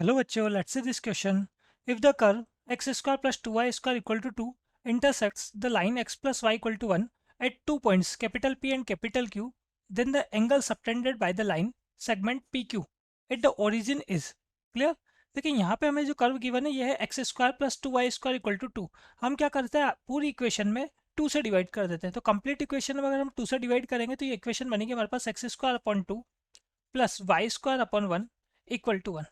Hello बच्चों, let's see this question. If the curve x square plus 2y square equal to 2 intersects the line x plus y equal to 1 at 2 points capital P and capital Q, then the angle subtended by the line segment PQ at the origin is clear. देखिए यहाँ पे हमें जो curve given है ये है x square plus 2y square equal to 2. हम क्या करते हैं, पूरी इक्वेशन में 2 से डिवाइड कर देते हैं. तो कंप्लीट इक्वेशन में अगर हम 2 से डिवाइड करेंगे तो ये इक्वेशन बनेगी हमारे पास x square upon 2 plus y square upon 1 equal to 1.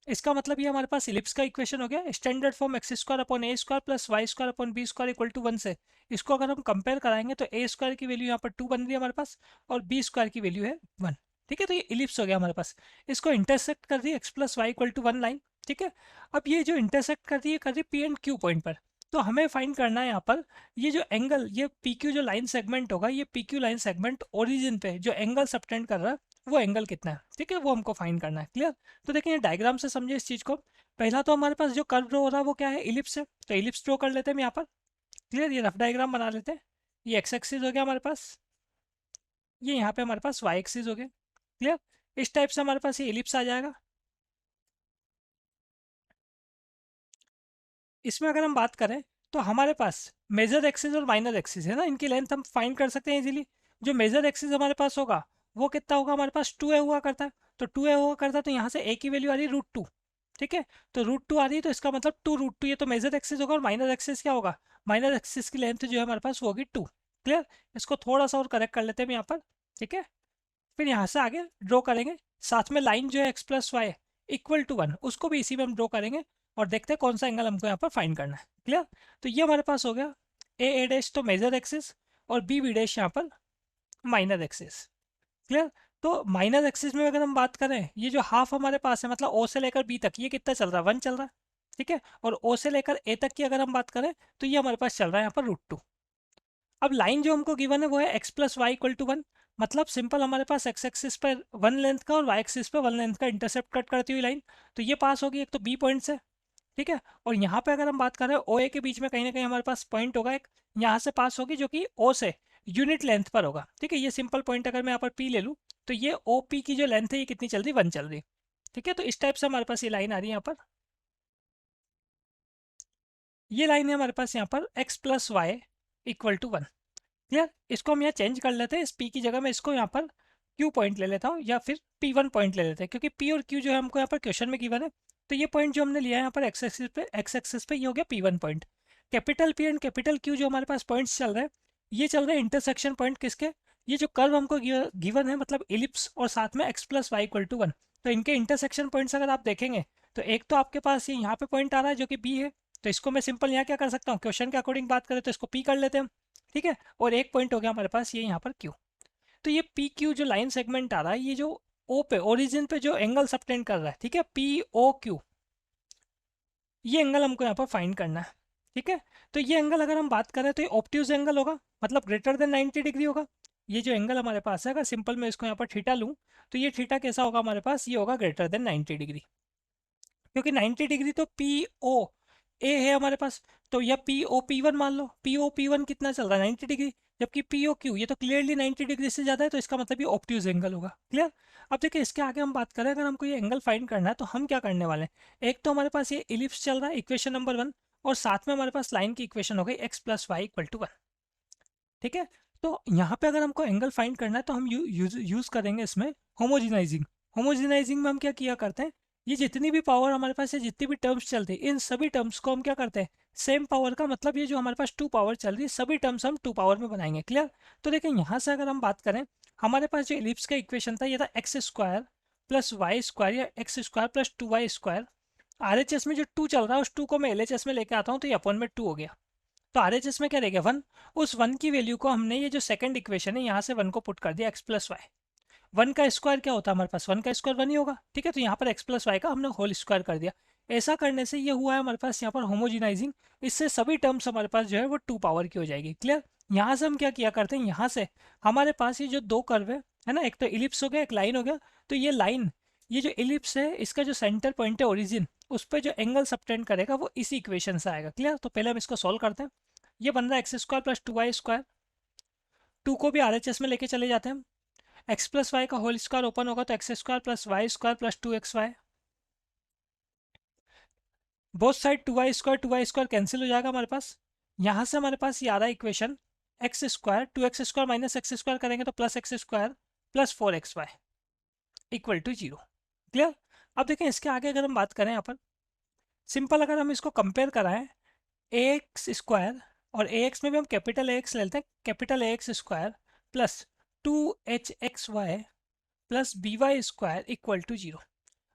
इसका मतलब ये हमारे पास इलिप्स का इक्वेशन हो गया. Standard form x square upon a square plus y square upon b square equal to 1 से इसको अगर हम कंपेयर कराएंगे तो ए स्क्वायर की वैल्यू यहाँ पर 2 बन रही है हमारे पास और बी स्क्वायर की वैल्यू है 1. ठीक है, तो ये इलिप्स हो गया हमारे पास. इसको इंटरसेक्ट कर दी x plus y equal to 1 line. ठीक है, अब ये जो इंटरसेक्ट कर रही है पी एंड क्यू पॉइंट पर. तो हमें फाइंड करना है यहाँ पर ये जो एंगल, ये पी क्यू जो लाइन सेगमेंट होगा, ये P Q line segment origin पे जो एंगल सबटेंड कर रहा है वो एंगल कितना है. ठीक है, वो हमको फाइंड करना है. क्लियर. तो देखिए डायग्राम से समझे इस चीज को. पहला तो हमारे पास जो कर्व ड्रॉ हो रहा है वो क्या है, इलिप्स है. तो इलिप्स ड्रॉ कर लेते हैं हम यहाँ पर. क्लियर, ये रफ डायग्राम बना लेते हैं. ये एक्स एक्सिस हो गया हमारे पास, ये यहाँ पे हमारे पास वाई एक्सिस हो गया. क्लियर, इस टाइप से हमारे पास ये इलिप्स आ जाएगा. इसमें अगर हम बात करें तो हमारे पास मेजर एक्सिस और माइनर एक्सिस है ना, इनकी लेंथ हम फाइंड कर सकते हैं इजीली. जो मेजर एक्सिस हमारे पास होगा वो कितना होगा, हमारे पास 2a हुआ करता है. तो 2a हुआ करता है तो यहाँ से a की वैल्यू आ रही है √2. ठीक है, तो √2 आ रही है तो इसका मतलब 2 √2, ये तो मेजर एक्सिस होगा. और माइनर एक्सिस क्या होगा, माइनर एक्सिस की लेंथ जो है हमारे पास वो होगी 2. क्लियर, इसको थोड़ा सा और करेक्ट कर लेते हैं यहाँ पर. ठीक है, फिर यहाँ से आगे ड्रॉ करेंगे. साथ में लाइन जो है x plus y equal to 1 उसको भी इसी में हम ड्रॉ करेंगे और देखते हैं कौन सा एंगल हमको यहाँ पर फाइंड करना है. क्लियर, तो ये हमारे पास हो गया ए डैश तो मेजर एक्सिस और बी डैश यहाँ पर माइनर एक्सिस. क्लियर, तो माइनर एक्सिस में अगर हम बात करें, ये जो हाफ हमारे पास है मतलब ओ से लेकर बी तक ये कितना चल रहा है, 1 चल रहा है. ठीक है, और ओ से लेकर ए तक की अगर हम बात करें तो ये हमारे पास चल रहा है यहाँ पर √2. अब लाइन जो हमको गिवन है वो है x plus y equal to 1. मतलब सिंपल हमारे पास एक्स एक्सिस पर 1 लेंथ का और वाई एक्सिस पर 1 लेंथ का इंटरसेप्ट कट करती हुई लाइन. तो ये पास होगी एक तो बी पॉइंट से. ठीक है, और यहाँ पे अगर हम बात करें ओ ए के बीच में कहीं ना कहीं हमारे पास पॉइंट होगा एक, यहाँ से पास होगी जो कि ओ से यूनिट लेंथ पर होगा. ठीक है, ये सिंपल पॉइंट अगर मैं यहाँ पर पी ले लूँ तो ये ओ पी की जो लेंथ है ये कितनी चल रही है, 1 चल रही है. ठीक है, तो इस टाइप से हमारे पास ये लाइन आ रही है यहाँ पर. ये लाइन है हमारे पास यहाँ पर x plus y equal to 1. Clear, इसको हम यहाँ चेंज कर लेते हैं. इस पी की जगह मैं इसको यहाँ पर क्यू पॉइंट ले लेता हूँ या फिर P1 पॉइंट ले लेते हैं, क्योंकि P और Q जो है हमको यहाँ पर क्वेश्चन में गिवन है. तो ये पॉइंट जो हमने लिया है यहाँ पर एक्स एक्सिस पे ये हो गया P1 point. Capital P and capital Q जो हमारे पास पॉइंट्स चल रहे हैं ये चल रहे हैं इंटरसेक्शन पॉइंट किसके, ये जो कर्व हमको गिवन है मतलब इलिप्स और साथ में x plus y equal to 1. तो इनके इंटरसेक्शन पॉइंट्स अगर आप देखेंगे तो एक तो आपके पास ये यहाँ पे पॉइंट आ रहा है जो कि बी है. तो इसको मैं सिंपल यहाँ क्या कर सकता हूँ, क्वेश्चन के अकॉर्डिंग बात करें तो इसको पी कर लेते हैं हम. ठीक है, और एक पॉइंट हो गया हमारे पास ये यहाँ पर क्यू. तो ये पी क्यू जो लाइन सेगमेंट आ रहा है ये जो ओ पे ओरिजिन पे जो एंगल सबटेंड कर रहा है, ठीक है, पी ओ क्यू, ये एंगल हमको यहाँ पर फाइंड करना है. ठीक है, तो ये एंगल अगर हम बात करें तो ये ऑब्ट्यूज एंगल होगा, मतलब ग्रेटर देन 90 डिग्री होगा. ये जो एंगल हमारे पास है अगर सिंपल मैं इसको यहाँ पर थीटा लूँ तो ये थीटा कैसा होगा हमारे पास, ये होगा ग्रेटर देन 90 डिग्री. क्योंकि 90 डिग्री तो पी ओ ए है हमारे पास. तो यह पी ओ पी वन मान लो, पी ओ पी वन कितना चल रहा है 90 डिग्री, जबकि पी ओ क्यू ये तो क्लियरली 90 डिग्री से ज़्यादा है. तो इसका मतलब ये ऑब्ट्यूज एंगल होगा. क्लियर, अब देखिए इसके आगे हम बात करें अगर हमको ये एंगल फाइंड करना है तो हम क्या करने वाले हैं, एक तो हमारे पास ये इलिप्स चल रहा है इक्वेशन नंबर 1 और साथ में हमारे पास लाइन की इक्वेशन हो गई x plus y equal to 1. ठीक है, तो यहाँ पे अगर हमको एंगल फाइंड करना है तो हम यूज़ करेंगे इसमें होमोजिनाइजिंग. होमोजिनाइजिंग में हम क्या किया करते हैं, ये जितनी भी पावर हमारे पास है, जितनी भी टर्म्स चलती है, इन सभी टर्म्स को हम क्या करते हैं सेम पावर का, मतलब ये जो हमारे पास 2 पावर चल रही है सभी टर्म्स हम 2 पावर में बनाएंगे. क्लियर, तो देखिए यहाँ से अगर हम बात करें हमारे पास जो इलिप्स का इक्वेशन था ये था x square plus y square या x square plus 2y square. RHS में जो 2 चल रहा है उस 2 को मैं LHS में लेके आता हूँ तो ये अपन में 2 हो गया. तो RHS में क्या रह गया 1. उस 1 की वैल्यू को हमने ये जो सेकंड इक्वेशन है यहाँ से 1 को पुट कर दिया एक्स प्लस वाई. 1 का स्क्वायर क्या होता है हमारे पास, 1 का स्क्वायर 1 ही होगा. ठीक है, तो यहाँ पर एक्स प्लस वाई का हमने होल स्क्वायर कर दिया. ऐसा करने से ये हुआ है हमारे पास यहाँ पर होमोजिनाइजिंग. इससे सभी टर्म्स हमारे पास जो है वो 2 पावर की हो जाएगी. क्लियर, यहाँ से हम क्या किया करते हैं, यहाँ से हमारे पास ये जो दो कर्व है ना, एक तो इलिप्स हो गया एक लाइन हो गया. तो ये लाइन, ये जो इलिप्स है इसका जो सेंटर पॉइंट है ओरिजिन, उस पर जो एंगल सबटेंड करेगा वो इसी इक्वेशन से आएगा. क्लियर, तो पहले हम इसको सॉल्व करते हैं. ये बन रहा है x square plus 2y square, 2 को भी RHS में लेके चले जाते हैं हम. एक्स प्लस वाई का होल स्क्वायर ओपन होगा तो x square plus y square plus 2xy both side 2y² cancel हो जाएगा हमारे पास। यहाँ से हमारे पास ये आ रहा है equation x square 2x² minus x square करेंगे तो plus x square plus 4xy equal to 0। Clear. अब देखें इसके आगे अगर हम बात करें यहाँ पर सिंपल, अगर हम इसको कंपेयर कराएं ए एक्स स्क्वायर और ए एक्स में भी हम कैपिटल ए एक्स ले लेते हैं, capital A x square plus 2hxy plus b y square equal to 0।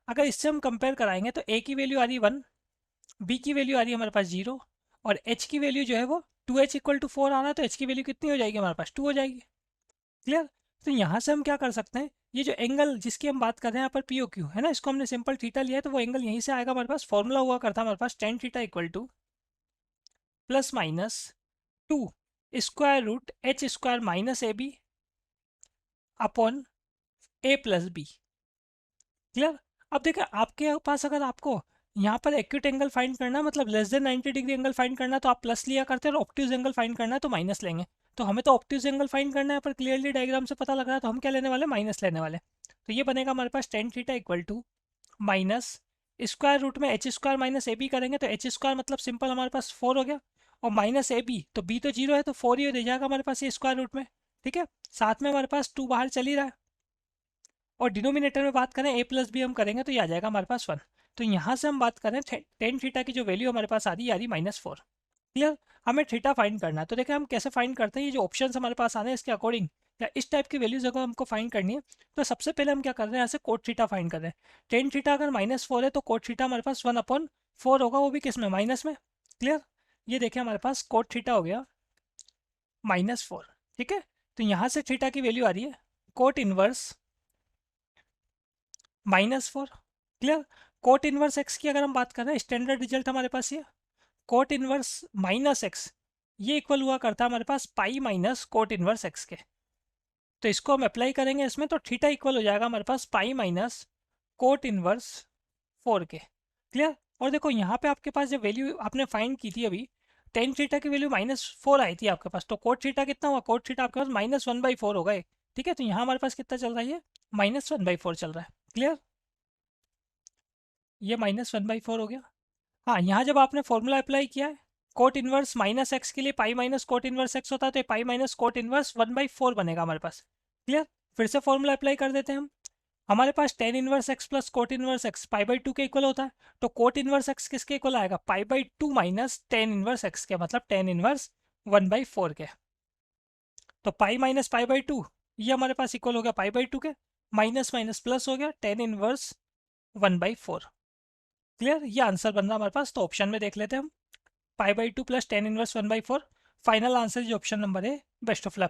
अगर इससे हम कंपेयर कराएंगे तो ए की वैल्यू आ रही है 1, बी की वैल्यू आ रही है हमारे पास 0 और एच की वैल्यू जो है वो 2h इक्वल टू 4 आ रहा है, तो एच की वैल्यू कितनी हो जाएगी हमारे पास 2 हो जाएगी। क्लियर। तो यहाँ से हम क्या कर सकते हैं, ये जो एंगल जिसकी हम बात कर रहे हैं यहाँ पर पी ओ क्यू है ना, इसको हमने सिंपल थीटा लिया है तो वो एंगल यहीं से आएगा हमारे पास। फॉर्मूला हुआ करता है हमारे पास tan theta equal to plus minus 2 square root h square minus a b upon a plus b. Clear. अब देखिए आपके पास अगर आपको यहाँ पर एक्यूट एंगल फाइंड करना मतलब less than 90 degree angle find करना तो आप प्लस लिया करते हैं, और ऑब्ट्यूज एंगल फाइंड करना है तो माइनस लेंगे। तो हमें तो ऑब्ट्यूज एंगल फाइंड करना है पर क्लियरली डायग्राम से पता लग रहा है तो हम क्या लेने वाले, माइनस लेने वाले। तो ये बनेगा हमारे पास tan theta equal to minus square root में h square minus a b करेंगे तो एच स्क्वायर मतलब सिंपल हमारे पास 4 हो गया, और माइनस ए बी तो बी तो 0 है तो 4 ही रह जाएगा हमारे पास ये स्क्वायर रूट में। ठीक है, साथ में हमारे पास 2 बाहर चल ही रहा है, और डिनोमिनेटर में बात करें ए प्लस बी हम करेंगे तो ये आ जाएगा हमारे पास 1। तो यहाँ से हम बात करें टेन थीटा की जो वैल्यू हमारे पास आ रही है -4। क्लियर। हमें थीटा फाइंड करना है तो देखिए हम कैसे फाइंड करते हैं, ये जो ऑप्शन हमारे पास आ रहे हैं इसके अकॉर्डिंग या इस टाइप की वैल्यूज अगर हमको फाइंड करनी है तो सबसे पहले हम क्या कर रहे हैं, यहाँ से कोट थीटा फाइंड कर रहे हैं। टेन थीटा अगर -4 है तो कोट थीटा हमारे पास 1/4 होगा, वो भी किस में, माइनस में। क्लियर। ये देखिए हमारे पास कोट थीटा हो गया -4। ठीक है, तो यहाँ से थीटा की वैल्यू आ रही है cot inverse -4। Clear. Coat inverse x की अगर हम बात कर रहे हैं स्टैंडर्ड रिजल्ट हमारे पास ये कोट इनवर्स माइनस एक्स ये इक्वल हुआ करता है हमारे पास pi minus cot inverse x के। तो इसको हम अप्लाई करेंगे इसमें तो थीटा इक्वल हो जाएगा हमारे पास पाई माइनस कोट इनवर्स 4 के। क्लियर। और देखो यहाँ पे आपके पास जो वैल्यू आपने फाइंड की थी अभी टेन थीटा की वैल्यू -4 आई थी आपके पास, तो कोट थीटा कितना हुआ, कोट थीटा आपके पास -1/4 होगा। ठीक है, तो यहाँ हमारे पास कितना चल रहा है, ये -1/4 चल रहा है। क्लियर। ये -1/4 हो गया। हाँ, यहाँ जब आपने फॉर्मूला अप्लाई किया है कोट इनवर्स माइनस एक्स के लिए पाई माइनस कोट इनवर्स एक्स होता है, तो ये पाई माइनस कोट इनवर्स 1/4 बनेगा हमारे पास। क्लियर। फिर से फॉर्मूला अप्लाई कर देते हैं हम। हमारे पास tan inverse x plus cot inverse x पाई/2 के इक्वल होता है, तो कोट इनवर्स एक्स किसके इक्वल आएगा, पाई/2 माइनस टेन इनवर्स एक्स के, मतलब टेन इनवर्स 1/4 के। तो पाई माइनस पाई/2 ये हमारे पास इक्वल हो गया पाई/2 के, माइनस माइनस प्लस हो गया टेन इनवर्स 1/4। क्लियर। ये आंसर बन रहा हमारे पास, तो ऑप्शन में देख लेते हैं हम पाई/2 plus tan inverse 1/4। Final answer जो ऑप्शन नंबर है। Best of luck.